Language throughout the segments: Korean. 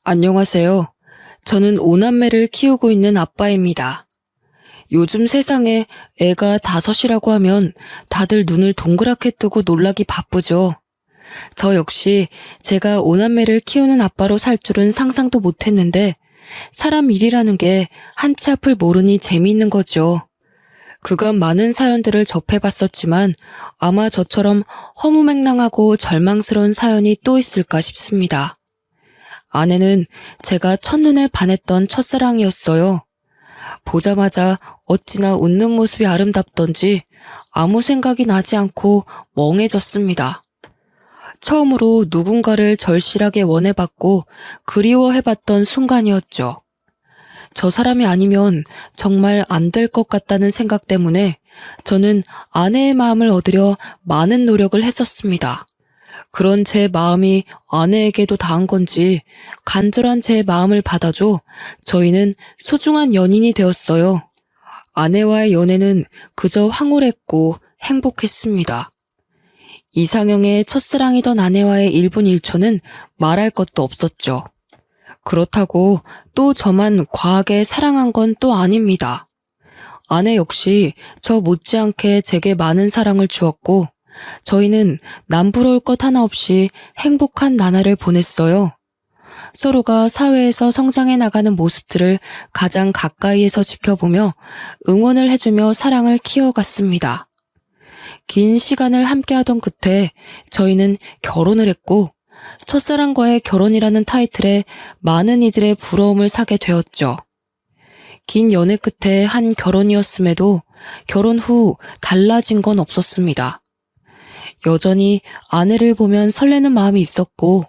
안녕하세요. 저는 오남매를 키우고 있는 아빠입니다. 요즘 세상에 애가 다섯이라고 하면 다들 눈을 동그랗게 뜨고 놀라기 바쁘죠. 저 역시 제가 오남매를 키우는 아빠로 살 줄은 상상도 못했는데 사람 일이라는 게 한치 앞을 모르니 재미있는 거죠. 그간 많은 사연들을 접해봤었지만 아마 저처럼 허무맹랑하고 절망스러운 사연이 또 있을까 싶습니다. 아내는 제가 첫눈에 반했던 첫사랑이었어요. 보자마자 어찌나 웃는 모습이 아름답던지 아무 생각이 나지 않고 멍해졌습니다. 처음으로 누군가를 절실하게 원해봤고 그리워해봤던 순간이었죠. 저 사람이 아니면 정말 안 될 것 같다는 생각 때문에 저는 아내의 마음을 얻으려 많은 노력을 했었습니다. 그런 제 마음이 아내에게도 닿은 건지 간절한 제 마음을 받아줘 저희는 소중한 연인이 되었어요. 아내와의 연애는 그저 황홀했고 행복했습니다. 이상형의 첫사랑이던 아내와의 1분 1초는 말할 것도 없었죠. 그렇다고 또 저만 과하게 사랑한 건 또 아닙니다. 아내 역시 저 못지않게 제게 많은 사랑을 주었고 저희는 남부러울 것 하나 없이 행복한 나날을 보냈어요. 서로가 사회에서 성장해 나가는 모습들을 가장 가까이에서 지켜보며 응원을 해주며 사랑을 키워갔습니다. 긴 시간을 함께하던 끝에 저희는 결혼을 했고 첫사랑과의 결혼이라는 타이틀에 많은 이들의 부러움을 사게 되었죠. 긴 연애 끝에 한 결혼이었음에도 결혼 후 달라진 건 없었습니다. 여전히 아내를 보면 설레는 마음이 있었고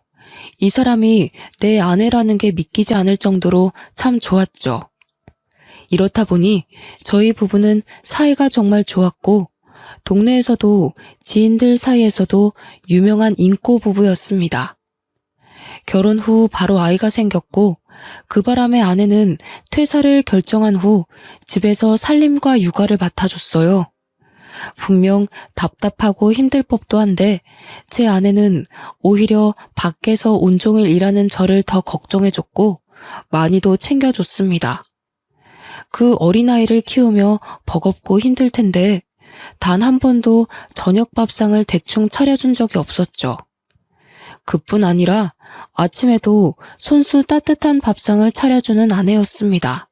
이 사람이 내 아내라는 게 믿기지 않을 정도로 참 좋았죠. 이렇다 보니 저희 부부는 사이가 정말 좋았고 동네에서도 지인들 사이에서도 유명한 인고 부부였습니다. 결혼 후 바로 아이가 생겼고 그 바람에 아내는 퇴사를 결정한 후 집에서 살림과 육아를 맡아줬어요. 분명 답답하고 힘들 법도 한데 제 아내는 오히려 밖에서 온종일 일하는 저를 더 걱정해줬고 많이도 챙겨줬습니다. 그 어린아이를 키우며 버겁고 힘들 텐데 단 한 번도 저녁 밥상을 대충 차려준 적이 없었죠. 그뿐 아니라 아침에도 손수 따뜻한 밥상을 차려주는 아내였습니다.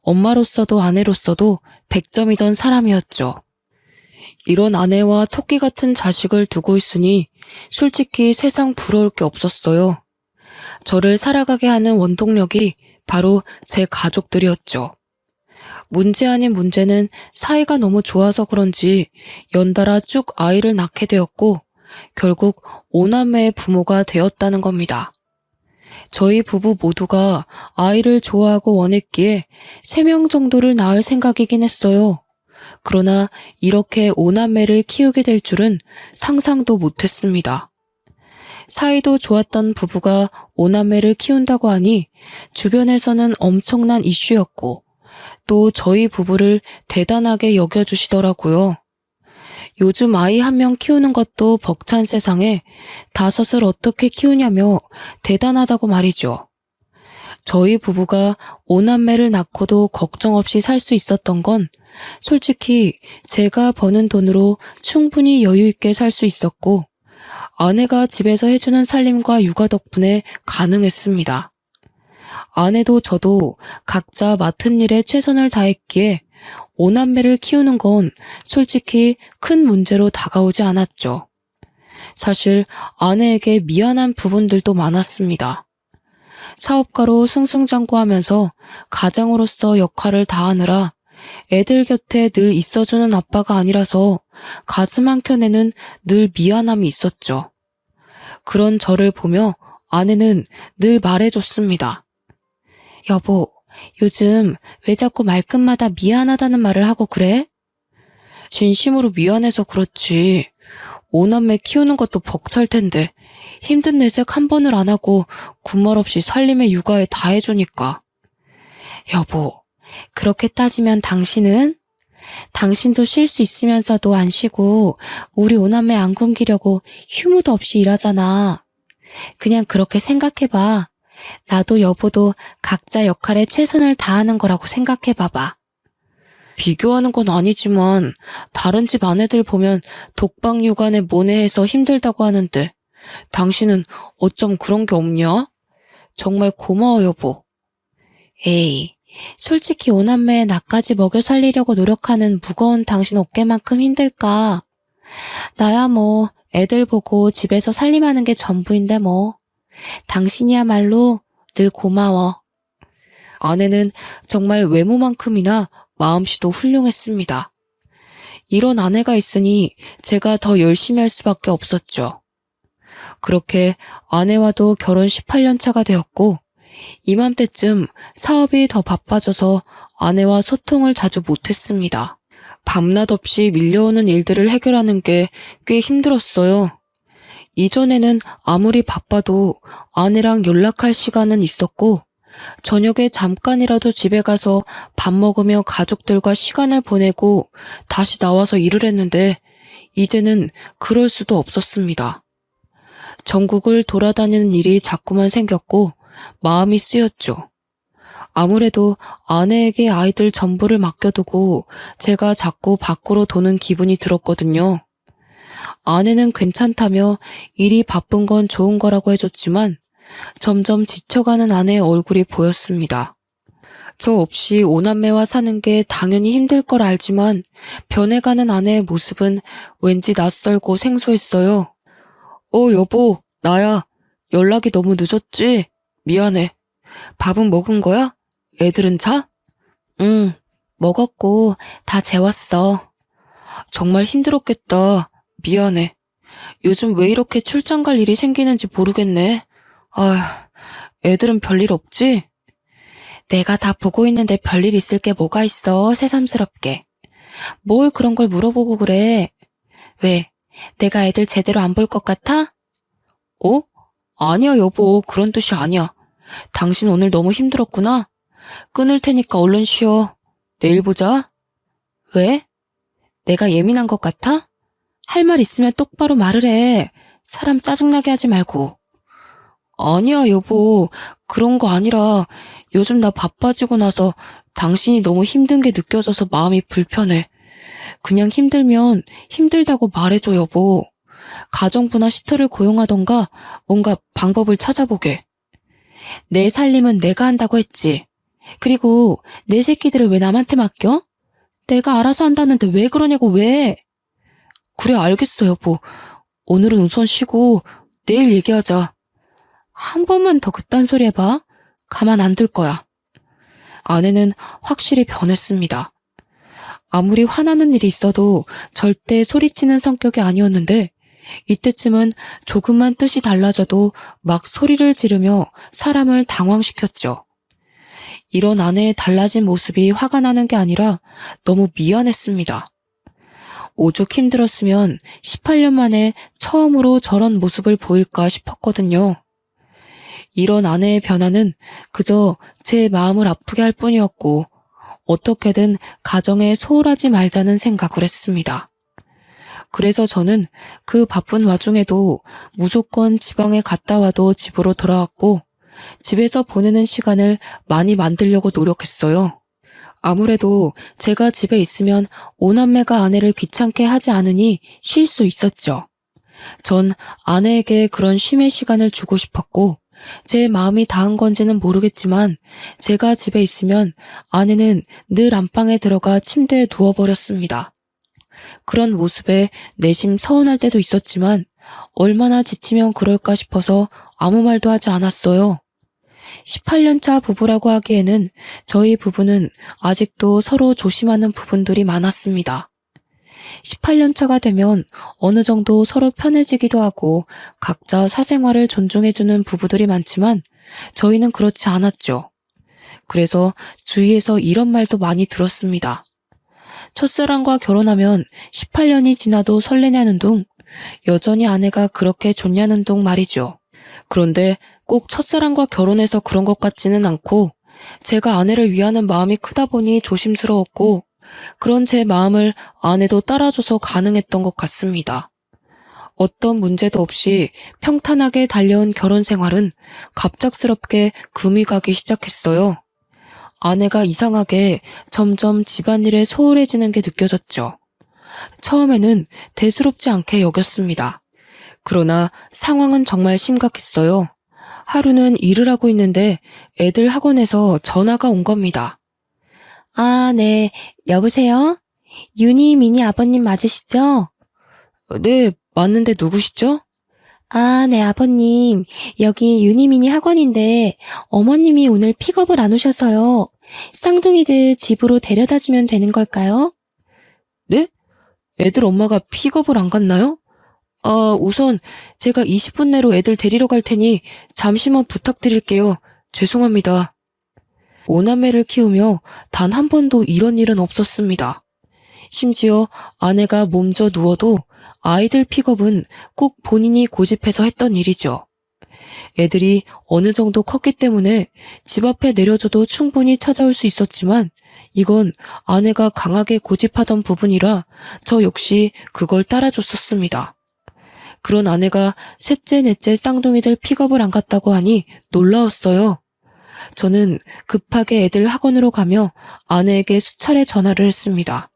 엄마로서도 아내로서도 100점이던 사람이었죠. 이런 아내와 토끼 같은 자식을 두고 있으니 솔직히 세상 부러울 게 없었어요. 저를 살아가게 하는 원동력이 바로 제 가족들이었죠. 문제 아닌 문제는 사이가 너무 좋아서 그런지 연달아 쭉 아이를 낳게 되었고 결국 5남매의 부모가 되었다는 겁니다. 저희 부부 모두가 아이를 좋아하고 원했기에 3명 정도를 낳을 생각이긴 했어요. 그러나 이렇게 5남매를 키우게 될 줄은 상상도 못했습니다. 사이도 좋았던 부부가 5남매를 키운다고 하니 주변에서는 엄청난 이슈였고 또 저희 부부를 대단하게 여겨주시더라고요. 요즘 아이 1명 키우는 것도 벅찬 세상에 5을 어떻게 키우냐며 대단하다고 말이죠. 저희 부부가 5남매를 낳고도 걱정 없이 살 수 있었던 건 솔직히 제가 버는 돈으로 충분히 여유 있게 살 수 있었고 아내가 집에서 해주는 살림과 육아 덕분에 가능했습니다. 아내도 저도 각자 맡은 일에 최선을 다했기에 5남매를 키우는 건 솔직히 큰 문제로 다가오지 않았죠. 사실 아내에게 미안한 부분들도 많았습니다. 사업가로 승승장구하면서 가장으로서 역할을 다하느라 애들 곁에 늘 있어주는 아빠가 아니라서 가슴 한켠에는 늘 미안함이 있었죠. 그런 저를 보며 아내는 늘 말해줬습니다. 여보, 요즘 왜 자꾸 말끝마다 미안하다는 말을 하고 그래? 진심으로 미안해서 그렇지. 5남매 키우는 것도 벅찰 텐데 힘든 내색 한 번을 안 하고 군말 없이 살림에 육아에 다 해주니까. 여보, 그렇게 따지면 당신도 쉴 수 있으면서도 안 쉬고 우리 5남매 안 굶기려고 휴무도 없이 일하잖아. 그냥 그렇게 생각해봐. 나도 여보도 각자 역할에 최선을 다하는 거라고 생각해 봐봐. 비교하는 건 아니지만 다른 집 아내들 보면 독박 육아에 모내해서 힘들다고 하는데 당신은 어쩜 그런 게 없냐? 정말 고마워 여보. 에이, 솔직히 오남매에 나까지 먹여 살리려고 노력하는 무거운 당신 어깨만큼 힘들까? 나야 뭐 애들 보고 집에서 살림하는 게 전부인데 뭐. 당신이야말로 늘 고마워. 아내는 정말 외모만큼이나 마음씨도 훌륭했습니다. 이런 아내가 있으니 제가 더 열심히 할 수밖에 없었죠. 그렇게 아내와도 결혼 18년 차가 되었고 이맘때쯤 사업이 더 바빠져서 아내와 소통을 자주 못했습니다. 밤낮 없이 밀려오는 일들을 해결하는 게 꽤 힘들었어요. 이전에는 아무리 바빠도 아내랑 연락할 시간은 있었고 저녁에 잠깐이라도 집에 가서 밥 먹으며 가족들과 시간을 보내고 다시 나와서 일을 했는데 이제는 그럴 수도 없었습니다. 전국을 돌아다니는 일이 자꾸만 생겼고 마음이 쓰였죠. 아무래도 아내에게 아이들 전부를 맡겨두고 제가 자꾸 밖으로 도는 기분이 들었거든요. 아내는 괜찮다며 일이 바쁜 건 좋은 거라고 해줬지만 점점 지쳐가는 아내의 얼굴이 보였습니다. 저 없이 오남매와 사는 게 당연히 힘들 걸 알지만 변해가는 아내의 모습은 왠지 낯설고 생소했어요. 여보, 나야. 연락이 너무 늦었지? 미안해. 밥은 먹은 거야? 애들은 자? 응, 먹었고 다 재웠어. 정말 힘들었겠다. 미안해. 요즘 왜 이렇게 출장 갈 일이 생기는지 모르겠네. 아휴, 애들은 별일 없지? 내가 다 보고 있는데 별일 있을 게 뭐가 있어, 새삼스럽게. 뭘 그런 걸 물어보고 그래? 왜, 내가 애들 제대로 안 볼 것 같아? 어? 아니야, 여보. 그런 뜻이 아니야. 당신 오늘 너무 힘들었구나. 끊을 테니까 얼른 쉬어. 내일 보자. 왜? 내가 예민한 것 같아? 할 말 있으면 똑바로 말을 해. 사람 짜증나게 하지 말고. 아니야, 여보. 그런 거 아니라 요즘 나 바빠지고 나서 당신이 너무 힘든 게 느껴져서 마음이 불편해. 그냥 힘들면 힘들다고 말해줘, 여보. 가정부나 시터를 고용하던가 뭔가 방법을 찾아보게. 내 살림은 내가 한다고 했지. 그리고 내 새끼들을 왜 남한테 맡겨? 내가 알아서 한다는데 왜 그러냐고 왜? 그래 알겠어 여보. 오늘은 우선 쉬고 내일 얘기하자. 한 번만 더 그딴 소리 해봐. 가만 안 둘 거야. 아내는 확실히 변했습니다. 아무리 화나는 일이 있어도 절대 소리치는 성격이 아니었는데 이때쯤은 조금만 뜻이 달라져도 막 소리를 지르며 사람을 당황시켰죠. 이런 아내의 달라진 모습이 화가 나는 게 아니라 너무 미안했습니다. 오죽 힘들었으면 18년 만에 처음으로 저런 모습을 보일까 싶었거든요. 이런 아내의 변화는 그저 제 마음을 아프게 할 뿐이었고 어떻게든 가정에 소홀하지 말자는 생각을 했습니다. 그래서 저는 그 바쁜 와중에도 무조건 지방에 갔다 와도 집으로 돌아왔고 집에서 보내는 시간을 많이 만들려고 노력했어요. 아무래도 제가 집에 있으면 오남매가 아내를 귀찮게 하지 않으니 쉴 수 있었죠. 전 아내에게 그런 쉼의 시간을 주고 싶었고 제 마음이 닿은 건지는 모르겠지만 제가 집에 있으면 아내는 늘 안방에 들어가 침대에 누워버렸습니다. 그런 모습에 내심 서운할 때도 있었지만 얼마나 지치면 그럴까 싶어서 아무 말도 하지 않았어요. 18년 차 부부라고 하기에는 저희 부부는 아직도 서로 조심하는 부분들이 많았습니다. 18년 차가 되면 어느 정도 서로 편해지기도 하고 각자 사생활을 존중해주는 부부들이 많지만 저희는 그렇지 않았죠. 그래서 주위에서 이런 말도 많이 들었습니다. 첫사랑과 결혼하면 18년이 지나도 설레냐는 둥, 여전히 아내가 그렇게 좋냐는 둥 말이죠. 그런데 꼭 첫사랑과 결혼해서 그런 것 같지는 않고 제가 아내를 위하는 마음이 크다 보니 조심스러웠고 그런 제 마음을 아내도 따라줘서 가능했던 것 같습니다. 어떤 문제도 없이 평탄하게 달려온 결혼 생활은 갑작스럽게 금이 가기 시작했어요. 아내가 이상하게 점점 집안일에 소홀해지는 게 느껴졌죠. 처음에는 대수롭지 않게 여겼습니다. 그러나 상황은 정말 심각했어요. 하루는 일을 하고 있는데 애들 학원에서 전화가 온 겁니다. 아, 네. 여보세요? 유니, 미니 아버님 맞으시죠? 네, 맞는데 누구시죠? 아, 네, 아버님. 여기 유니미니 학원인데 어머님이 오늘 픽업을 안 오셔서요. 쌍둥이들 집으로 데려다 주면 되는 걸까요? 네? 애들 엄마가 픽업을 안 갔나요? 우선 제가 20분 내로 애들 데리러 갈 테니 잠시만 부탁드릴게요. 죄송합니다. 오남매를 키우며 단 한 번도 이런 일은 없었습니다. 심지어 아내가 몸져 누워도 아이들 픽업은 꼭 본인이 고집해서 했던 일이죠. 애들이 어느 정도 컸기 때문에 집 앞에 내려줘도 충분히 찾아올 수 있었지만 이건 아내가 강하게 고집하던 부분이라 저 역시 그걸 따라줬었습니다. 그런 아내가 셋째, 넷째 쌍둥이들 픽업을 안 갔다고 하니 놀라웠어요. 저는 급하게 애들 학원으로 가며 아내에게 수차례 전화를 했습니다.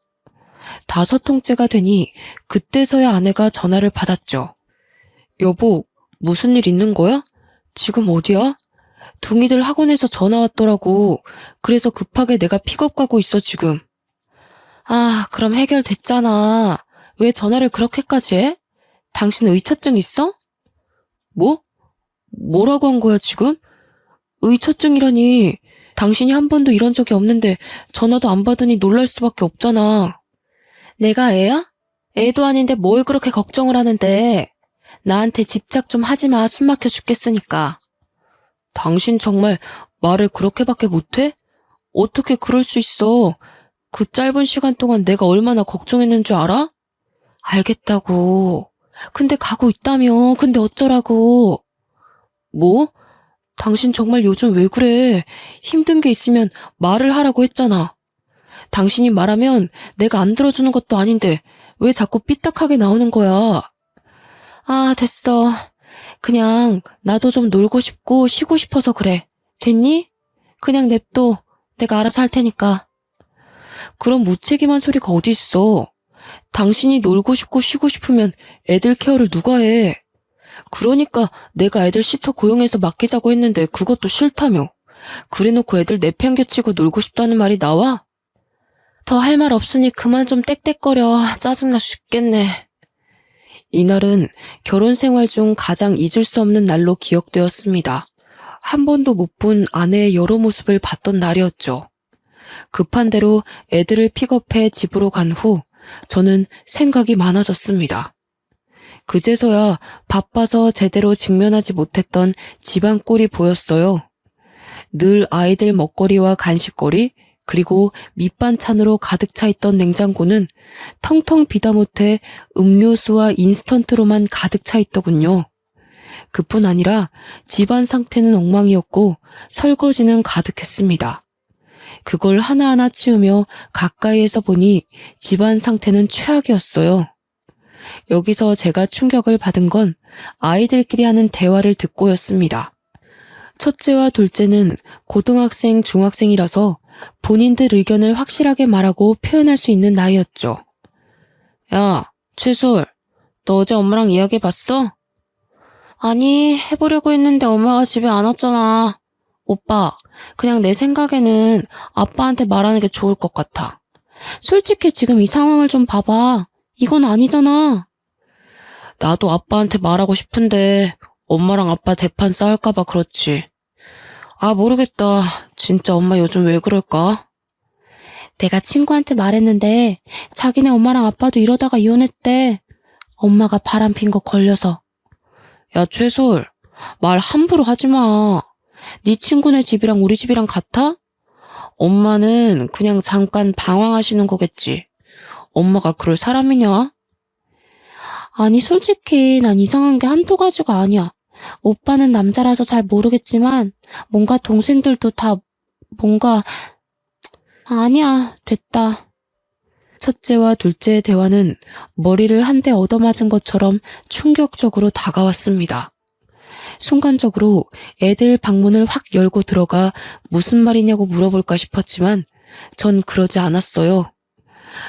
5통째가 되니 그때서야 아내가 전화를 받았죠. 여보, 무슨 일 있는 거야? 지금 어디야? 둥이들 학원에서 전화 왔더라고. 그래서 급하게 내가 픽업 가고 있어, 지금. 아, 그럼 해결됐잖아. 왜 전화를 그렇게까지 해? 당신 의처증 있어? 뭐? 뭐라고 한 거야, 지금? 의처증이라니. 당신이 한 번도 이런 적이 없는데 전화도 안 받으니 놀랄 수밖에 없잖아. 내가 애야? 애도 아닌데 뭘 그렇게 걱정을 하는데. 나한테 집착 좀 하지 마. 숨 막혀 죽겠으니까. 당신 정말 말을 그렇게밖에 못해? 어떻게 그럴 수 있어? 그 짧은 시간 동안 내가 얼마나 걱정했는 줄 알아? 알겠다고. 근데 가고 있다며. 근데 어쩌라고. 뭐? 당신 정말 요즘 왜 그래? 힘든 게 있으면 말을 하라고 했잖아. 당신이 말하면 내가 안 들어주는 것도 아닌데 왜 자꾸 삐딱하게 나오는 거야? 아, 됐어. 그냥 나도 좀 놀고 싶고 쉬고 싶어서 그래. 됐니? 그냥 냅둬. 내가 알아서 할 테니까. 그런 무책임한 소리가 어디 있어. 당신이 놀고 싶고 쉬고 싶으면 애들 케어를 누가 해? 그러니까 내가 애들 시터 고용해서 맡기자고 했는데 그것도 싫다며. 그래놓고 애들 내팽개치고 놀고 싶다는 말이 나와? 더 할 말 없으니 그만 좀 떽떽거려. 짜증나 죽겠네. 이날은 결혼 생활 중 가장 잊을 수 없는 날로 기억되었습니다. 한 번도 못 본 아내의 여러 모습을 봤던 날이었죠. 급한 대로 애들을 픽업해 집으로 간 후 저는 생각이 많아졌습니다. 그제서야 바빠서 제대로 직면하지 못했던 집안 꼴이 보였어요. 늘 아이들 먹거리와 간식거리, 그리고 밑반찬으로 가득 차 있던 냉장고는 텅텅 비다 못해 음료수와 인스턴트로만 가득 차 있더군요. 그뿐 아니라 집안 상태는 엉망이었고 설거지는 가득했습니다. 그걸 하나하나 치우며 가까이에서 보니 집안 상태는 최악이었어요. 여기서 제가 충격을 받은 건 아이들끼리 하는 대화를 듣고였습니다. 첫째와 둘째는 고등학생, 중학생이라서 본인들 의견을 확실하게 말하고 표현할 수 있는 나이였죠. 야, 최솔, 너 어제 엄마랑 이야기해봤어? 아니, 해보려고 했는데 엄마가 집에 안 왔잖아. 오빠, 그냥 내 생각에는 아빠한테 말하는 게 좋을 것 같아. 솔직히 지금 이 상황을 좀 봐봐. 이건 아니잖아. 나도 아빠한테 말하고 싶은데 엄마랑 아빠 대판 싸울까봐 그렇지. 아, 모르겠다. 진짜 엄마 요즘 왜 그럴까? 내가 친구한테 말했는데 자기네 엄마랑 아빠도 이러다가 이혼했대. 엄마가 바람핀 거 걸려서. 야, 최솔, 말 함부로 하지 마. 네 친구네 집이랑 우리 집이랑 같아? 엄마는 그냥 잠깐 방황하시는 거겠지. 엄마가 그럴 사람이냐? 아니, 솔직히 난 이상한 게 한두 가지가 아니야. 오빠는 남자라서 잘 모르겠지만 뭔가 동생들도 다 뭔가 아니야, 됐다. 첫째와 둘째의 대화는 머리를 한 대 얻어맞은 것처럼 충격적으로 다가왔습니다. 순간적으로 애들 방문을 확 열고 들어가 무슨 말이냐고 물어볼까 싶었지만 전 그러지 않았어요.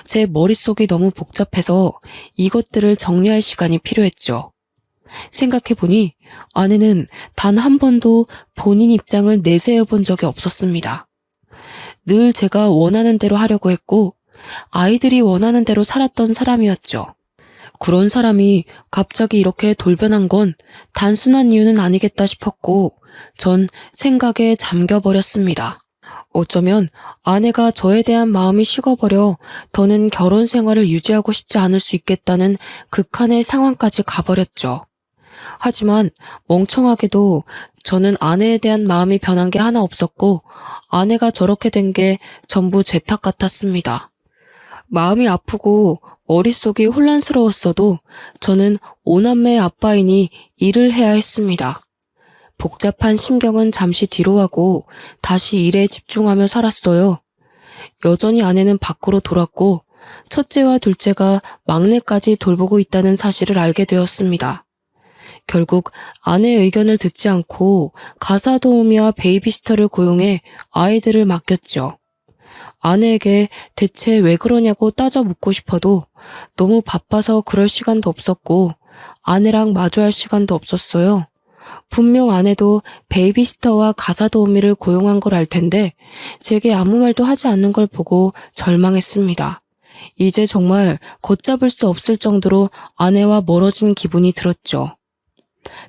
제 머릿속이 너무 복잡해서 이것들을 정리할 시간이 필요했죠. 생각해보니 아내는 단 한 번도 본인 입장을 내세워 본 적이 없었습니다. 늘 제가 원하는 대로 하려고 했고 아이들이 원하는 대로 살았던 사람이었죠. 그런 사람이 갑자기 이렇게 돌변한 건 단순한 이유는 아니겠다 싶었고 전 생각에 잠겨버렸습니다. 어쩌면 아내가 저에 대한 마음이 식어버려 더는 결혼 생활을 유지하고 싶지 않을 수 있겠다는 극한의 상황까지 가버렸죠. 하지만 멍청하게도 저는 아내에 대한 마음이 변한 게 하나 없었고 아내가 저렇게 된 게 전부 제 탓 같았습니다. 마음이 아프고 머릿속이 혼란스러웠어도 저는 5남매의 아빠이니 일을 해야 했습니다. 복잡한 심경은 잠시 뒤로 하고 다시 일에 집중하며 살았어요. 여전히 아내는 밖으로 돌았고 첫째와 둘째가 막내까지 돌보고 있다는 사실을 알게 되었습니다. 결국 아내의 의견을 듣지 않고 가사 도우미와 베이비시터를 고용해 아이들을 맡겼죠. 아내에게 대체 왜 그러냐고 따져 묻고 싶어도 너무 바빠서 그럴 시간도 없었고 아내랑 마주할 시간도 없었어요. 분명 아내도 베이비시터와 가사 도우미를 고용한 걸 알 텐데 제게 아무 말도 하지 않는 걸 보고 절망했습니다. 이제 정말 걷잡을 수 없을 정도로 아내와 멀어진 기분이 들었죠.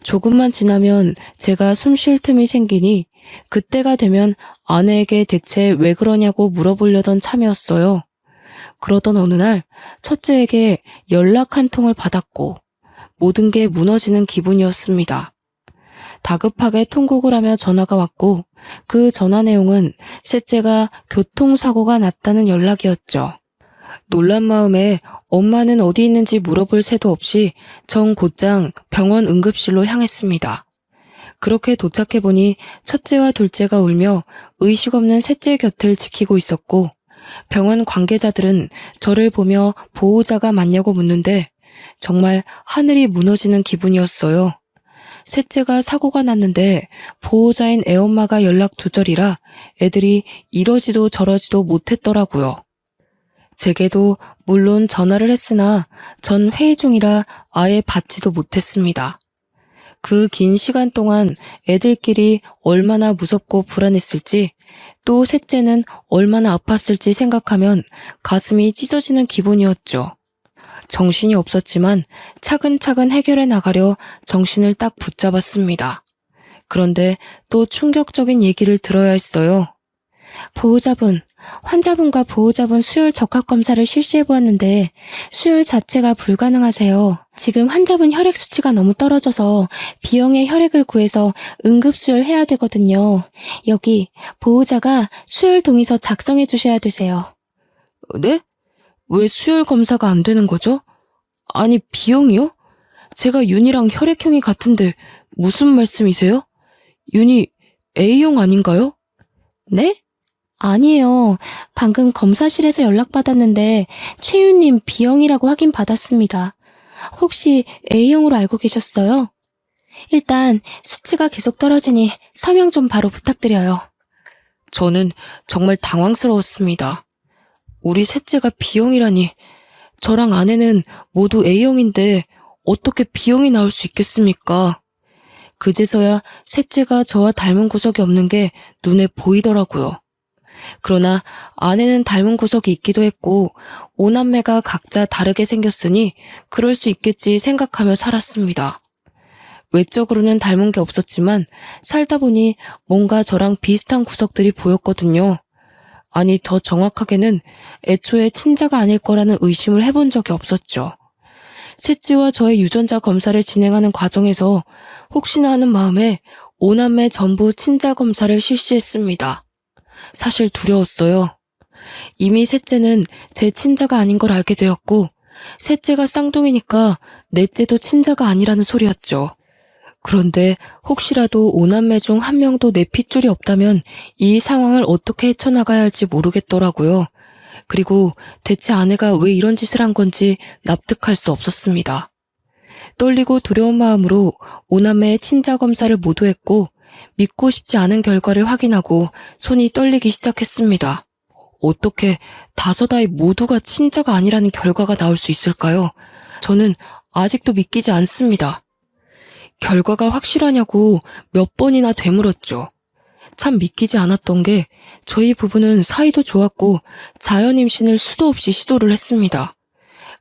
조금만 지나면 제가 숨 쉴 틈이 생기니 그때가 되면 아내에게 대체 왜 그러냐고 물어보려던 참이었어요. 그러던 어느 날 첫째에게 연락 한 통을 받았고 모든 게 무너지는 기분이었습니다. 다급하게 통곡을 하며 전화가 왔고 그 전화 내용은 셋째가 교통사고가 났다는 연락이었죠. 놀란 마음에 엄마는 어디 있는지 물어볼 새도 없이 전 곧장 병원 응급실로 향했습니다. 그렇게 도착해보니 첫째와 둘째가 울며 의식 없는 셋째 곁을 지키고 있었고 병원 관계자들은 저를 보며 보호자가 맞냐고 묻는데 정말 하늘이 무너지는 기분이었어요. 셋째가 사고가 났는데 보호자인 애엄마가 연락 두절이라 애들이 이러지도 저러지도 못했더라고요. 제게도 물론 전화를 했으나 전 회의 중이라 아예 받지도 못했습니다. 그 긴 시간 동안 애들끼리 얼마나 무섭고 불안했을지 또 셋째는 얼마나 아팠을지 생각하면 가슴이 찢어지는 기분이었죠. 정신이 없었지만 차근차근 해결해 나가려 정신을 딱 붙잡았습니다. 그런데 또 충격적인 얘기를 들어야 했어요. 보호자분, 환자분과 보호자분 수혈 적합검사를 실시해보았는데 수혈 자체가 불가능하세요. 지금 환자분 혈액 수치가 너무 떨어져서 B형의 혈액을 구해서 응급수혈 해야 되거든요. 여기 보호자가 수혈 동의서 작성해 주셔야 되세요. 네? 왜 수혈 검사가 안 되는 거죠? 아니, B형이요? 제가 윤이랑 혈액형이 같은데 무슨 말씀이세요? 윤이 A형 아닌가요? 네? 아니에요. 방금 검사실에서 연락받았는데 최윤님 B형이라고 확인받았습니다. 혹시 A형으로 알고 계셨어요? 일단 수치가 계속 떨어지니 서명 좀 바로 부탁드려요. 저는 정말 당황스러웠습니다. 우리 셋째가 B형이라니. 저랑 아내는 모두 A형인데 어떻게 B형이 나올 수 있겠습니까? 그제서야 셋째가 저와 닮은 구석이 없는 게 눈에 보이더라고요. 그러나 아내는 닮은 구석이 있기도 했고 5남매가 각자 다르게 생겼으니 그럴 수 있겠지 생각하며 살았습니다. 외적으로는 닮은 게 없었지만 살다 보니 뭔가 저랑 비슷한 구석들이 보였거든요. 아니, 더 정확하게는 애초에 친자가 아닐 거라는 의심을 해본 적이 없었죠. 셋째와 저의 유전자 검사를 진행하는 과정에서 혹시나 하는 마음에 5남매 전부 친자 검사를 실시했습니다. 사실 두려웠어요. 이미 셋째는 제 친자가 아닌 걸 알게 되었고 셋째가 쌍둥이니까 넷째도 친자가 아니라는 소리였죠. 그런데 혹시라도 5남매 중 한 명도 내 핏줄이 없다면 이 상황을 어떻게 헤쳐나가야 할지 모르겠더라고요. 그리고 대체 아내가 왜 이런 짓을 한 건지 납득할 수 없었습니다. 떨리고 두려운 마음으로 오남매의 친자 검사를 모두 했고 믿고 싶지 않은 결과를 확인하고 손이 떨리기 시작했습니다. 어떻게 5아이 모두가 친자가 아니라는 결과가 나올 수 있을까요? 저는 아직도 믿기지 않습니다. 결과가 확실하냐고 몇 번이나 되물었죠. 참 믿기지 않았던 게 저희 부부는 사이도 좋았고 자연 임신을 수도 없이 시도를 했습니다.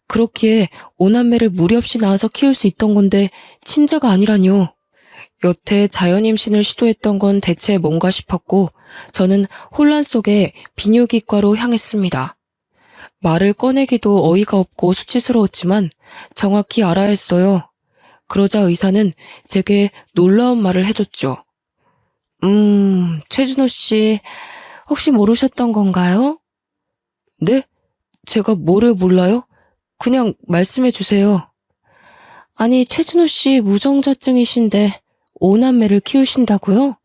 그렇기에 오남매를 무리 없이 낳아서 키울 수 있던 건데 친자가 아니라뇨. 여태 자연 임신을 시도했던 건 대체 뭔가 싶었고 저는 혼란 속에 비뇨기과로 향했습니다. 말을 꺼내기도 어이가 없고 수치스러웠지만 정확히 알아야 했어요. 그러자 의사는 제게 놀라운 말을 해줬죠. 최준호 씨, 혹시 모르셨던 건가요? 네? 제가 뭐를 몰라요? 그냥 말씀해 주세요. 아니, 최준호 씨 무정자증이신데 오남매를 키우신다고요?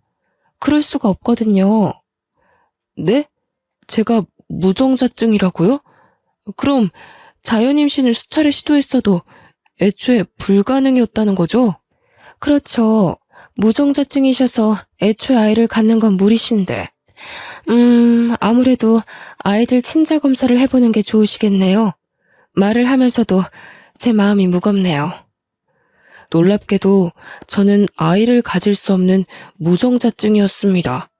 그럴 수가 없거든요. 네? 제가 무정자증이라고요? 그럼 자연 임신을 수차례 시도했어도 애초에 불가능이었다는 거죠? 그렇죠. 무정자증이셔서 애초에 아이를 갖는 건 무리신데. 아무래도 아이들 친자 검사를 해보는 게 좋으시겠네요. 말을 하면서도 제 마음이 무겁네요. 놀랍게도 저는 아이를 가질 수 없는 무정자증이었습니다.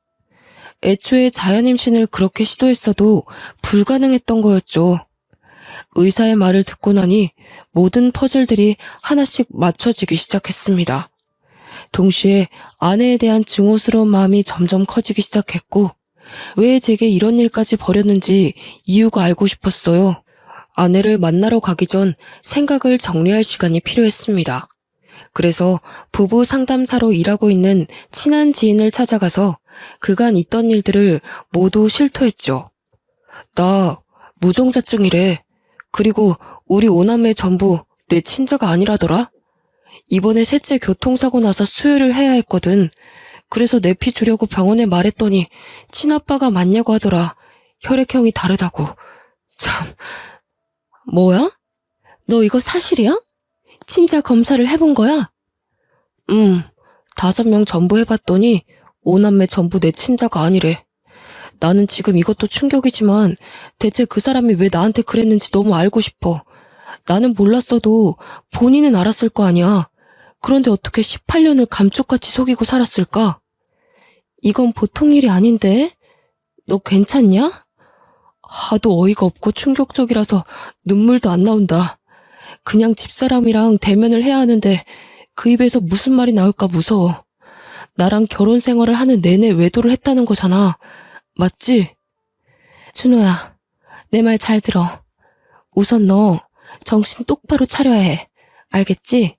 애초에 자연 임신을 그렇게 시도했어도 불가능했던 거였죠. 의사의 말을 듣고 나니 모든 퍼즐들이 하나씩 맞춰지기 시작했습니다. 동시에 아내에 대한 증오스러운 마음이 점점 커지기 시작했고 왜 제게 이런 일까지 벌였는지 이유가 알고 싶었어요. 아내를 만나러 가기 전 생각을 정리할 시간이 필요했습니다. 그래서 부부 상담사로 일하고 있는 친한 지인을 찾아가서 그간 있던 일들을 모두 실토했죠. 나 무정자증이래. 그리고 우리 오남매 전부 내 친자가 아니라더라. 이번에 셋째 교통사고 나서 수혈을 해야 했거든. 그래서 내피 주려고 병원에 말했더니 친아빠가 맞냐고 하더라. 혈액형이 다르다고. 참, 뭐야? 너 이거 사실이야? 친자 검사를 해본 거야? 5명 전부 해봤더니 오남매 전부 내 친자가 아니래. 나는 지금 이것도 충격이지만 대체 그 사람이 왜 나한테 그랬는지 너무 알고 싶어. 나는 몰랐어도 본인은 알았을 거 아니야. 그런데 어떻게 18년을 감쪽같이 속이고 살았을까? 이건 보통 일이 아닌데? 너 괜찮냐? 하도 어이가 없고 충격적이라서 눈물도 안 나온다. 그냥 집사람이랑 대면을 해야 하는데 그 입에서 무슨 말이 나올까 무서워. 나랑 결혼 생활을 하는 내내 외도를 했다는 거잖아. 맞지? 준호야, 내 말 잘 들어. 우선 너 정신 똑바로 차려야 해. 알겠지?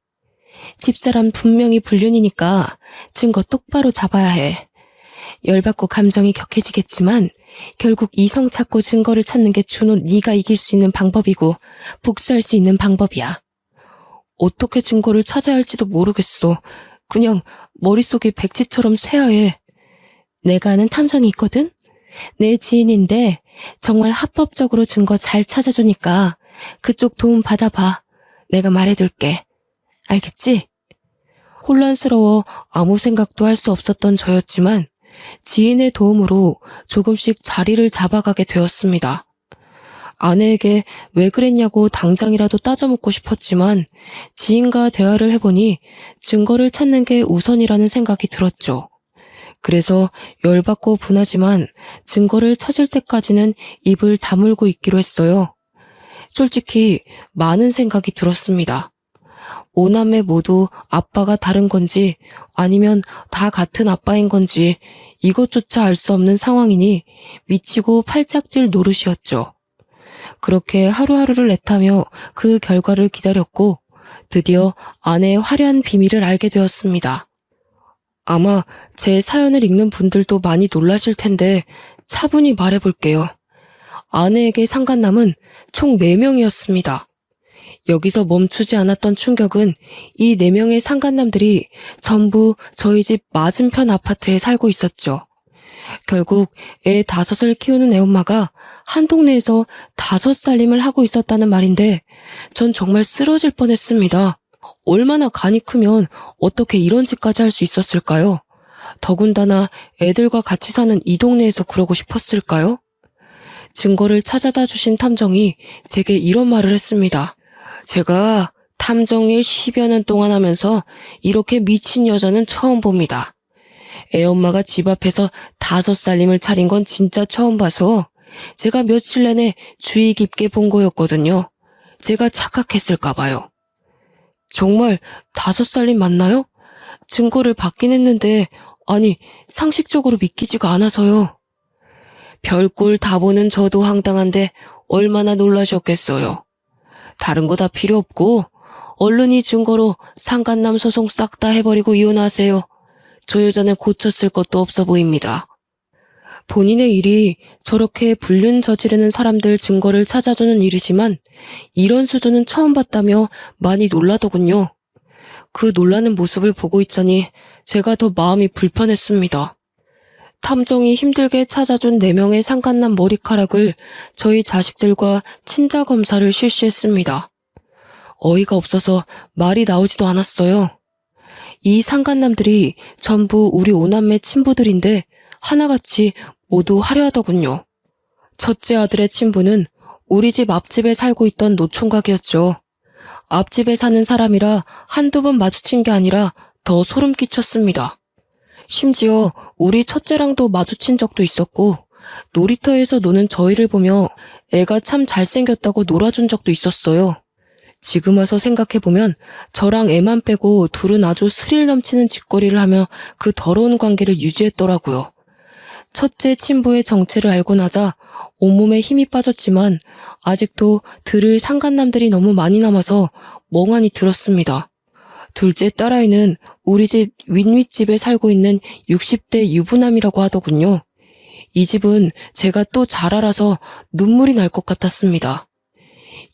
집사람 분명히 불륜이니까 증거 똑바로 잡아야 해. 열받고 감정이 격해지겠지만 결국 이성 찾고 증거를 찾는 게 준호 네가 이길 수 있는 방법이고 복수할 수 있는 방법이야. 어떻게 증거를 찾아야 할지도 모르겠어. 그냥 머릿속이 백지처럼 새하얘. 내가 아는 탐정이 있거든? 내 지인인데 정말 합법적으로 증거 잘 찾아주니까 그쪽 도움 받아봐. 내가 말해둘게. 알겠지? 혼란스러워 아무 생각도 할 수 없었던 저였지만 지인의 도움으로 조금씩 자리를 잡아가게 되었습니다. 아내에게 왜 그랬냐고 당장이라도 따져묻고 싶었지만 지인과 대화를 해보니 증거를 찾는 게 우선이라는 생각이 들었죠. 그래서 열받고 분하지만 증거를 찾을 때까지는 입을 다물고 있기로 했어요. 솔직히 많은 생각이 들었습니다. 오남매 모두 아빠가 다른 건지 아니면 다 같은 아빠인 건지 이것조차 알 수 없는 상황이니 미치고 팔짝 뛸 노릇이었죠. 그렇게 하루하루를 내타며 그 결과를 기다렸고 드디어 아내의 화려한 비밀을 알게 되었습니다. 아마 제 사연을 읽는 분들도 많이 놀라실 텐데 차분히 말해볼게요. 아내에게 상간남은 총 4명이었습니다. 여기서 멈추지 않았던 충격은 이 4명의 상간남들이 전부 저희 집 맞은편 아파트에 살고 있었죠. 결국 애 5을 키우는 애엄마가 한 동네에서 5살림을 하고 있었다는 말인데 전 정말 쓰러질 뻔했습니다. 얼마나 간이 크면 어떻게 이런 짓까지 할 수 있었을까요? 더군다나 애들과 같이 사는 이 동네에서 그러고 싶었을까요? 증거를 찾아다 주신 탐정이 제게 이런 말을 했습니다. 제가 탐정일 10여 년 동안 하면서 이렇게 미친 여자는 처음 봅니다. 애엄마가 집 앞에서 5살림을 차린 건 진짜 처음 봐서 제가 며칠 내내 주의 깊게 본 거였거든요. 제가 착각했을까 봐요. 정말 5살림 맞나요? 증거를 받긴 했는데 아니 상식적으로 믿기지가 않아서요. 별꼴 다 보는 저도 황당한데 얼마나 놀라셨겠어요. 다른 거 다 필요 없고 얼른 이 증거로 상간남 소송 싹 다 해버리고 이혼하세요. 저 여자는 고쳤을 것도 없어 보입니다. 본인의 일이 저렇게 불륜 저지르는 사람들 증거를 찾아주는 일이지만 이런 수준은 처음 봤다며 많이 놀라더군요. 그 놀라는 모습을 보고 있자니 제가 더 마음이 불편했습니다. 탐정이 힘들게 찾아준 4명의 상간남 머리카락을 저희 자식들과 친자 검사를 실시했습니다. 어이가 없어서 말이 나오지도 않았어요. 이 상간남들이 전부 우리 5남매 친부들인데 하나같이 모두 화려하더군요. 첫째 아들의 친부는 우리 집 앞집에 살고 있던 노총각이었죠. 앞집에 사는 사람이라 한두 번 마주친 게 아니라 더 소름 끼쳤습니다. 심지어 우리 첫째랑도 마주친 적도 있었고 놀이터에서 노는 저희를 보며 애가 참 잘생겼다고 놀아준 적도 있었어요. 지금 와서 생각해보면 저랑 애만 빼고 둘은 아주 스릴 넘치는 짓거리를 하며 그 더러운 관계를 유지했더라고요. 첫째 친부의 정체를 알고 나자 온몸에 힘이 빠졌지만 아직도 들을 상간남들이 너무 많이 남아서 멍하니 들었습니다. 둘째 딸아이는 우리 집 윗윗집에 살고 있는 60대 유부남이라고 하더군요. 이 집은 제가 또 잘 알아서 눈물이 날 것 같았습니다.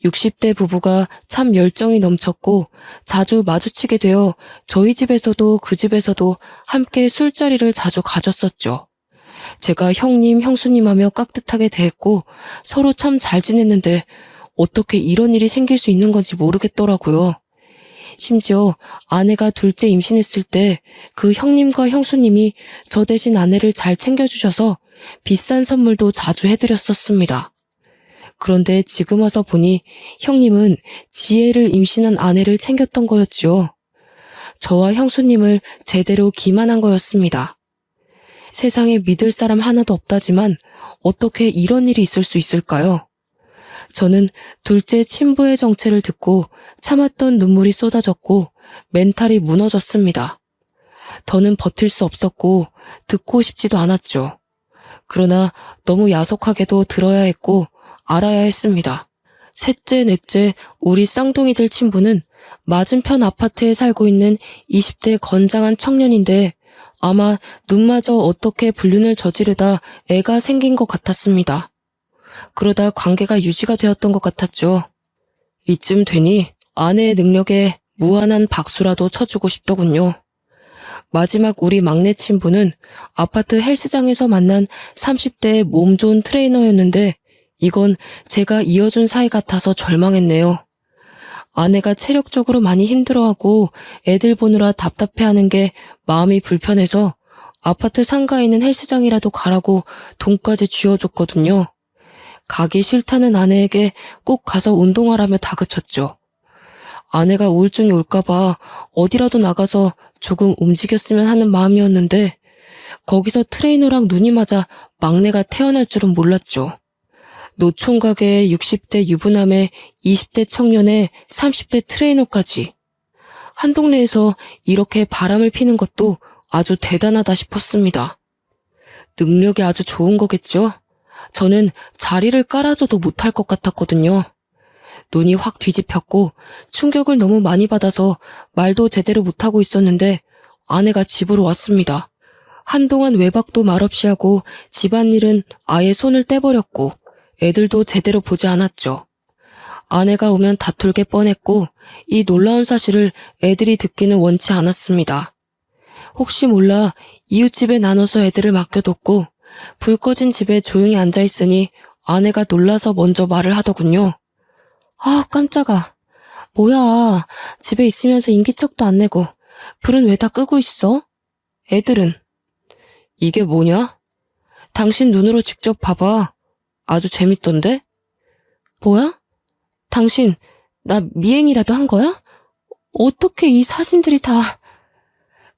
60대 부부가 참 열정이 넘쳤고 자주 마주치게 되어 저희 집에서도 그 집에서도 함께 술자리를 자주 가졌었죠. 제가 형님, 형수님 하며 깍듯하게 대했고 서로 참 잘 지냈는데 어떻게 이런 일이 생길 수 있는 건지 모르겠더라고요. 심지어 아내가 둘째 임신했을 때 그 형님과 형수님이 저 대신 아내를 잘 챙겨주셔서 비싼 선물도 자주 해드렸었습니다. 그런데 지금 와서 보니 형님은 지혜를 임신한 아내를 챙겼던 거였죠. 저와 형수님을 제대로 기만한 거였습니다. 세상에 믿을 사람 하나도 없다지만 어떻게 이런 일이 있을 수 있을까요? 저는 둘째 친부의 정체를 듣고 참았던 눈물이 쏟아졌고 멘탈이 무너졌습니다. 더는 버틸 수 없었고 듣고 싶지도 않았죠. 그러나 너무 야속하게도 들어야 했고 알아야 했습니다. 셋째, 넷째, 우리 쌍둥이들 친부는 맞은편 아파트에 살고 있는 20대 건장한 청년인데 아마 눈마저 어떻게 불륜을 저지르다 애가 생긴 것 같았습니다. 그러다 관계가 유지가 되었던 것 같았죠. 이쯤 되니 아내의 능력에 무한한 박수라도 쳐주고 싶더군요. 마지막 우리 막내 친부는 아파트 헬스장에서 만난 30대의 몸 좋은 트레이너였는데 이건 제가 이어준 사이 같아서 절망했네요. 아내가 체력적으로 많이 힘들어하고 애들 보느라 답답해하는 게 마음이 불편해서 아파트 상가에 있는 헬스장이라도 가라고 돈까지 쥐어줬거든요. 가기 싫다는 아내에게 꼭 가서 운동하라며 다그쳤죠. 아내가 우울증이 올까봐 어디라도 나가서 조금 움직였으면 하는 마음이었는데 거기서 트레이너랑 눈이 맞아 막내가 태어날 줄은 몰랐죠. 노총각의 60대 유부남의 20대 청년의 30대 트레이너까지. 한 동네에서 이렇게 바람을 피는 것도 아주 대단하다 싶었습니다. 능력이 아주 좋은 거겠죠? 저는 자리를 깔아줘도 못할 것 같았거든요. 눈이 확 뒤집혔고 충격을 너무 많이 받아서 말도 제대로 못하고 있었는데 아내가 집으로 왔습니다. 한동안 외박도 말없이 하고 집안일은 아예 손을 떼버렸고 애들도 제대로 보지 않았죠. 아내가 오면 다툴 게 뻔했고 이 놀라운 사실을 애들이 듣기는 원치 않았습니다. 혹시 몰라 이웃집에 나눠서 애들을 맡겨뒀고 불 꺼진 집에 조용히 앉아있으니 아내가 놀라서 먼저 말을 하더군요. 아, 깜짝아. 뭐야, 집에 있으면서 인기척도 안 내고 불은 왜 다 끄고 있어? 애들은? 이게 뭐냐? 당신 눈으로 직접 봐봐. 아주 재밌던데? 뭐야? 당신, 나 미행이라도 한 거야? 어떻게 이 사진들이 다...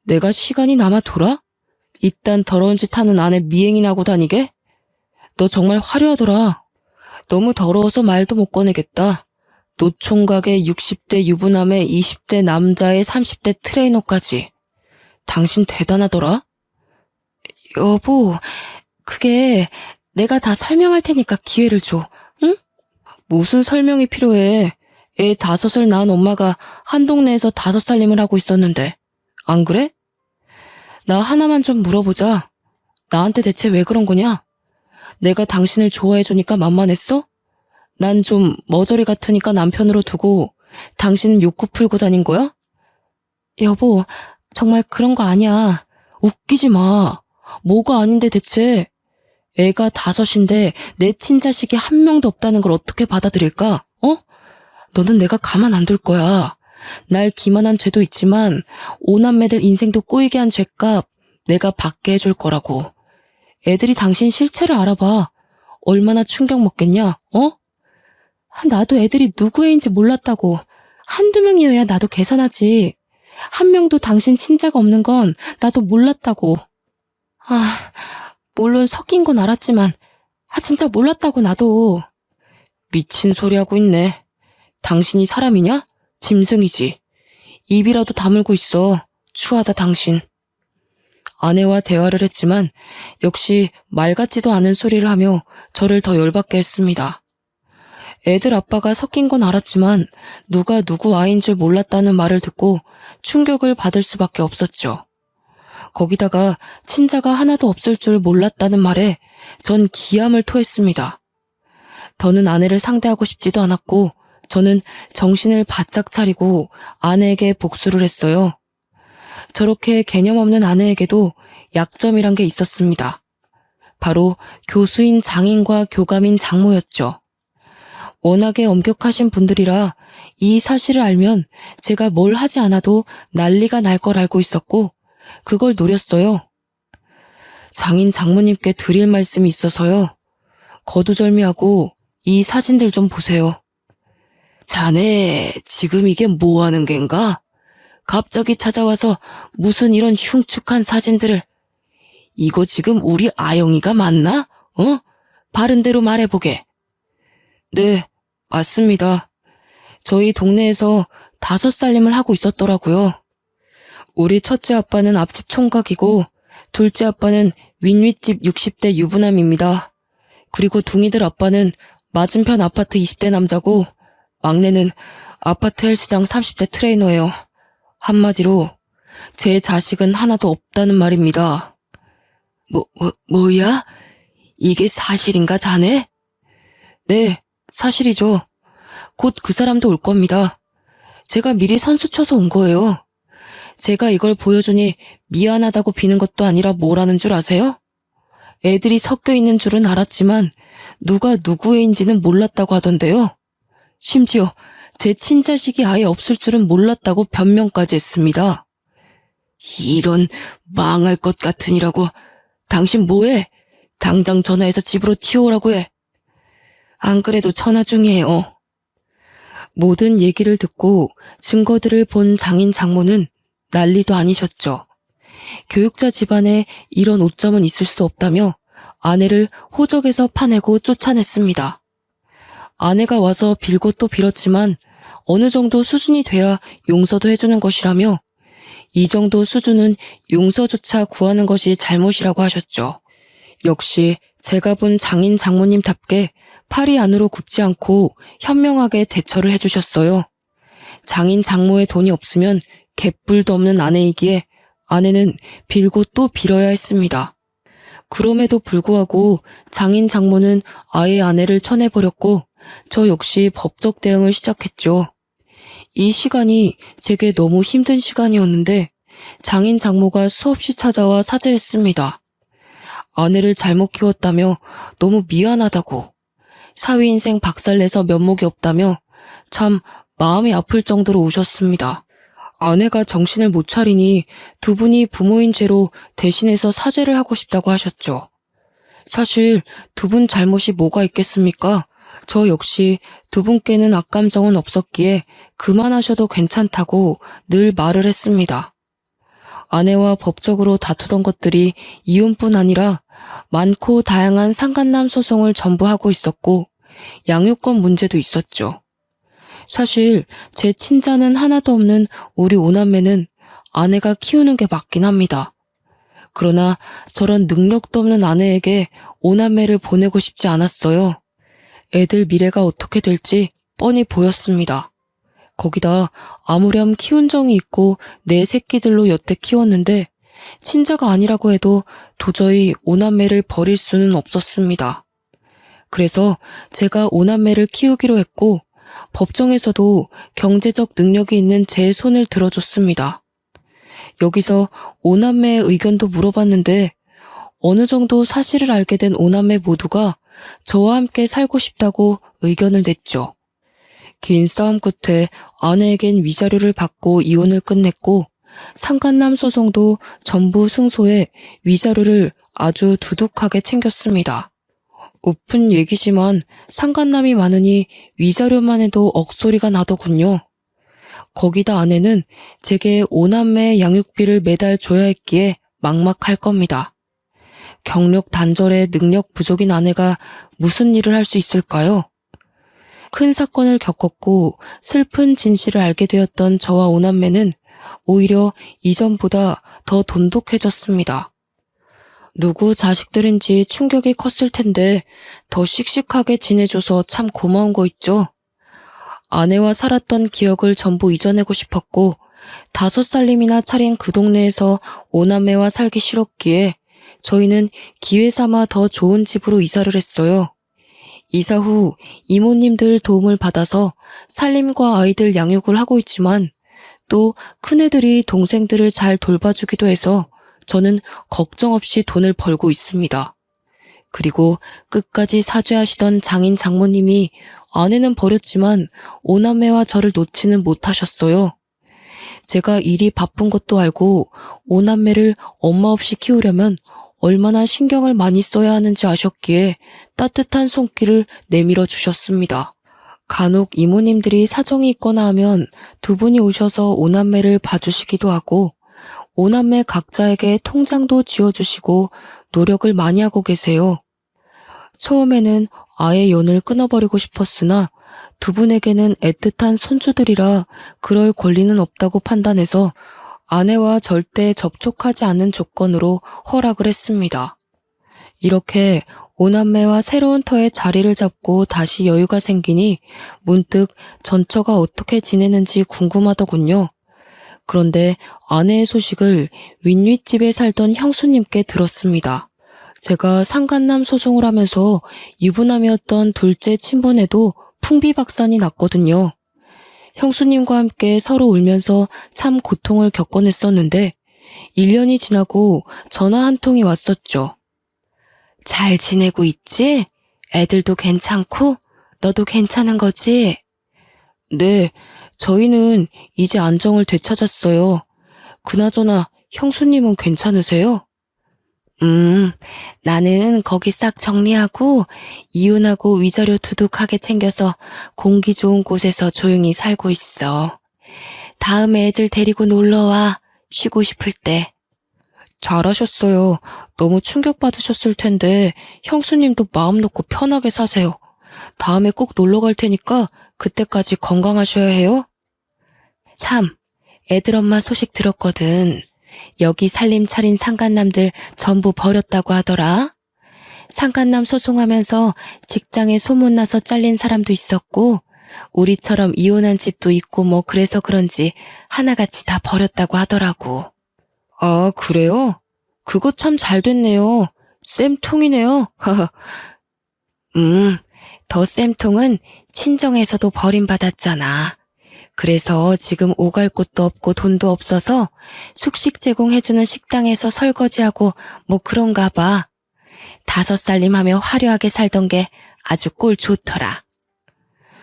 내가 시간이 남아 돌아? 이딴 더러운 짓 하는 아내 미행이나 하고 다니게? 너 정말 화려하더라. 너무 더러워서 말도 못 꺼내겠다. 노총각의 60대 유부남의 20대 남자의 30대 트레이너까지. 당신 대단하더라. 여보, 그게 내가 다 설명할 테니까 기회를 줘. 응? 무슨 설명이 필요해. 애 5을 낳은 엄마가 한 동네에서 5살림을 하고 있었는데. 안 그래? 나 하나만 좀 물어보자. 나한테 대체 왜 그런 거냐? 내가 당신을 좋아해주니까 만만했어? 난 좀 머저리 같으니까 남편으로 두고 당신은 욕구 풀고 다닌 거야? 여보, 정말 그런 거 아니야. 웃기지 마. 뭐가 아닌데 대체. 애가 5인데 내 친자식이 한 명도 없다는 걸 어떻게 받아들일까? 어? 너는 내가 가만 안 둘 거야. 날 기만한 죄도 있지만 5남매들 인생도 꼬이게 한 죄값 내가 받게 해줄 거라고. 애들이 당신 실체를 알아봐. 얼마나 충격 먹겠냐? 어? 나도 애들이 누구 애인지 몰랐다고. 한두 명이어야 나도 계산하지. 한 명도 당신 친자가 없는 건 나도 몰랐다고. 아, 물론 섞인 건 알았지만 진짜 몰랐다고 나도. 미친 소리 하고 있네. 당신이 사람이냐? 짐승이지. 입이라도 다물고 있어. 추하다 당신. 아내와 대화를 했지만 역시 말 같지도 않은 소리를 하며 저를 더 열받게 했습니다. 애들 아빠가 섞인 건 알았지만 누가 누구 아이인 줄 몰랐다는 말을 듣고 충격을 받을 수밖에 없었죠. 거기다가 친자가 하나도 없을 줄 몰랐다는 말에 전 기함을 토했습니다. 더는 아내를 상대하고 싶지도 않았고 저는 정신을 바짝 차리고 아내에게 복수를 했어요. 저렇게 개념 없는 아내에게도 약점이란 게 있었습니다. 바로 교수인 장인과 교감인 장모였죠. 워낙에 엄격하신 분들이라 이 사실을 알면 제가 뭘 하지 않아도 난리가 날 걸 알고 있었고 그걸 노렸어요. 장인 장모님께 드릴 말씀이 있어서요. 거두절미하고 이 사진들 좀 보세요. 자네 지금 이게 뭐 하는 겐가? 갑자기 찾아와서 무슨 이런 흉측한 사진들을. 이거 지금 우리 아영이가 맞나? 어? 바른 대로 말해보게. 네, 맞습니다. 저희 동네에서 5살림을 하고 있었더라고요. 우리 첫째 아빠는 앞집 총각이고 둘째 아빠는 윗윗집 60대 유부남입니다. 그리고 둥이들 아빠는 맞은편 아파트 20대 남자고 막내는 아파트 헬스장 30대 트레이너예요. 한마디로 제 자식은 하나도 없다는 말입니다. 뭐야? 이게 사실인가 자네? 네, 사실이죠. 곧 그 사람도 올 겁니다. 제가 미리 선수 쳐서 온 거예요. 제가 이걸 보여주니 미안하다고 비는 것도 아니라 뭐라는 줄 아세요? 애들이 섞여 있는 줄은 알았지만 누가 누구 애인지는 몰랐다고 하던데요. 심지어 제 친자식이 아예 없을 줄은 몰랐다고 변명까지 했습니다. 이런 망할 것 같으니라고. 당신 뭐해? 당장 전화해서 집으로 튀어오라고 해. 안 그래도 전화 중이에요. 모든 얘기를 듣고 증거들을 본 장인 장모는 난리도 아니셨죠. 교육자 집안에 이런 오점은 있을 수 없다며 아내를 호적에서 파내고 쫓아냈습니다. 아내가 와서 빌고 또 빌었지만 어느 정도 수준이 돼야 용서도 해주는 것이라며 이 정도 수준은 용서조차 구하는 것이 잘못이라고 하셨죠. 역시 제가 본 장인 장모님답게 팔이 안으로 굽지 않고 현명하게 대처를 해주셨어요. 장인 장모의 돈이 없으면 갯불도 없는 아내이기에 아내는 빌고 또 빌어야 했습니다. 그럼에도 불구하고 장인 장모는 아예 아내를 쳐내버렸고 저 역시 법적 대응을 시작했죠. 이 시간이 제게 너무 힘든 시간이었는데 장인 장모가 수없이 찾아와 사죄했습니다. 아내를 잘못 키웠다며 너무 미안하다고, 사위 인생 박살내서 면목이 없다며 참 마음이 아플 정도로 우셨습니다. 아내가 정신을 못 차리니 두 분이 부모인 죄로 대신해서 사죄를 하고 싶다고 하셨죠. 사실 두 분 잘못이 뭐가 있겠습니까? 저 역시 두 분께는 악감정은 없었기에 그만하셔도 괜찮다고 늘 말을 했습니다. 아내와 법적으로 다투던 것들이 이혼뿐 아니라 많고 다양한 상간남 소송을 전부 하고 있었고 양육권 문제도 있었죠. 사실 제 친자는 하나도 없는 우리 오남매는 아내가 키우는 게 맞긴 합니다. 그러나 저런 능력도 없는 아내에게 오남매를 보내고 싶지 않았어요. 애들 미래가 어떻게 될지 뻔히 보였습니다. 거기다 아무렴 키운 정이 있고 내 새끼들로 여태 키웠는데 친자가 아니라고 해도 도저히 오남매를 버릴 수는 없었습니다. 그래서 제가 오남매를 키우기로 했고 법정에서도 경제적 능력이 있는 제 손을 들어줬습니다. 여기서 오남매의 의견도 물어봤는데 어느 정도 사실을 알게 된 오남매 모두가 저와 함께 살고 싶다고 의견을 냈죠. 긴 싸움 끝에 아내에겐 위자료를 받고 이혼을 끝냈고 상간남 소송도 전부 승소해 위자료를 아주 두둑하게 챙겼습니다. 우픈 얘기지만 상간남이 많으니 위자료만 해도 억소리가 나더군요. 거기다 아내는 제게 오남매 양육비를 매달 줘야 했기에 막막할 겁니다. 경력 단절에 능력 부족인 아내가 무슨 일을 할 수 있을까요? 큰 사건을 겪었고 슬픈 진실을 알게 되었던 저와 오남매는 오히려 이전보다 더 돈독해졌습니다. 누구 자식들인지 충격이 컸을 텐데 더 씩씩하게 지내줘서 참 고마운 거 있죠? 아내와 살았던 기억을 전부 잊어내고 싶었고 5살님이나 차린 그 동네에서 오남매와 살기 싫었기에 저희는 기회 삼아 더 좋은 집으로 이사를 했어요. 이사 후 이모님들 도움을 받아서 살림과 아이들 양육을 하고 있지만 또 큰애들이 동생들을 잘 돌봐주기도 해서 저는 걱정 없이 돈을 벌고 있습니다. 그리고 끝까지 사죄하시던 장인 장모님이 아내는 버렸지만 오남매와 저를 놓지는 못하셨어요. 제가 일이 바쁜 것도 알고 오남매를 엄마 없이 키우려면 얼마나 신경을 많이 써야 하는지 아셨기에 따뜻한 손길을 내밀어 주셨습니다. 간혹 이모님들이 사정이 있거나 하면 두 분이 오셔서 오남매를 봐주시기도 하고 오남매 각자에게 통장도 지어주시고 노력을 많이 하고 계세요. 처음에는 아예 연을 끊어버리고 싶었으나 두 분에게는 애틋한 손주들이라 그럴 권리는 없다고 판단해서 아내와 절대 접촉하지 않는 조건으로 허락을 했습니다. 이렇게 오남매와 새로운 터에 자리를 잡고 다시 여유가 생기니 문득 전처가 어떻게 지내는지 궁금하더군요. 그런데 아내의 소식을 윗윗집에 살던 형수님께 들었습니다. 제가 상간남 소송을 하면서 유부남이었던 둘째 친분에도 풍비박산이 났거든요. 형수님과 함께 서로 울면서 참 고통을 겪어냈었는데 1년이 지나고 전화 한 통이 왔었죠. 잘 지내고 있지? 애들도 괜찮고? 너도 괜찮은 거지? 네, 저희는 이제 안정을 되찾았어요. 그나저나 형수님은 괜찮으세요? 나는 거기 싹 정리하고 이혼하고 위자료 두둑하게 챙겨서 공기 좋은 곳에서 조용히 살고 있어. 다음에 애들 데리고 놀러와. 쉬고 싶을 때. 잘하셨어요. 너무 충격받으셨을 텐데 형수님도 마음 놓고 편하게 사세요. 다음에 꼭 놀러 갈 테니까 그때까지 건강하셔야 해요. 참, 애들 엄마 소식 들었거든. 여기 살림 차린 상간남들 전부 버렸다고 하더라. 상간남 소송하면서 직장에 소문나서 잘린 사람도 있었고 우리처럼 이혼한 집도 있고 뭐 그래서 그런지 하나같이 다 버렸다고 하더라고. 아, 그래요? 그거 참 잘 됐네요. 쌤통이네요. 더 쌤통은 친정에서도 버림받았잖아. 그래서 지금 오갈 곳도 없고 돈도 없어서 숙식 제공해주는 식당에서 설거지하고 뭐 그런가 봐. 5살님 하며 화려하게 살던 게 아주 꼴 좋더라.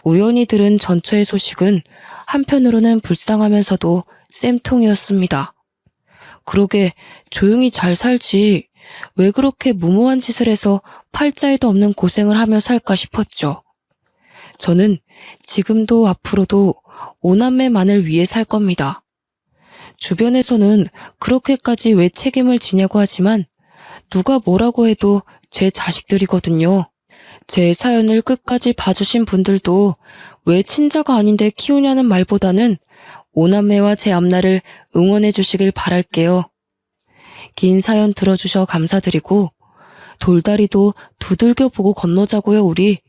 우연히 들은 전처의 소식은 한편으로는 불쌍하면서도 쌤통이었습니다. 그러게 조용히 잘 살지 왜 그렇게 무모한 짓을 해서 팔자에도 없는 고생을 하며 살까 싶었죠. 저는 지금도 앞으로도 오남매만을 위해 살 겁니다. 주변에서는 그렇게까지 왜 책임을 지냐고 하지만 누가 뭐라고 해도 제 자식들이거든요. 제 사연을 끝까지 봐주신 분들도 왜 친자가 아닌데 키우냐는 말보다는 오남매와 제 앞날을 응원해 주시길 바랄게요. 긴 사연 들어주셔 감사드리고 돌다리도 두들겨 보고 건너자고요 우리.